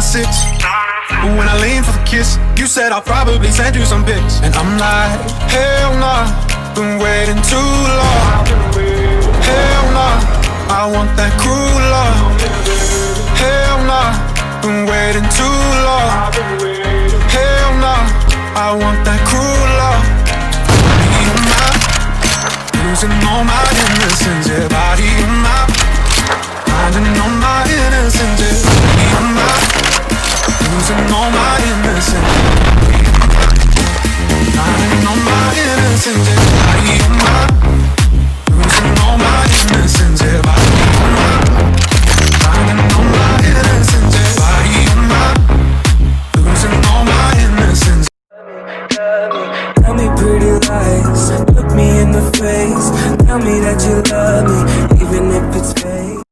6. But when I leaned for the kiss, you said I'll probably send you some pics. And I'm like, hell nah, been waiting too long. Hell nah, I want that cruel love. Hell nah, been waiting too long. Hell nah, I want that cruel love. Body on my, losing all my innocence. Yeah, body on my, finding all my innocence. Yeah, body on my, losing all my innocence. Finding all my innocence. Yeah, body on my, losing all my innocence. Yeah, body on my, finding all my innocence. Yeah, body on my, losing all my innocence. Tell me pretty lies, look me in the face. Tell me that you love me,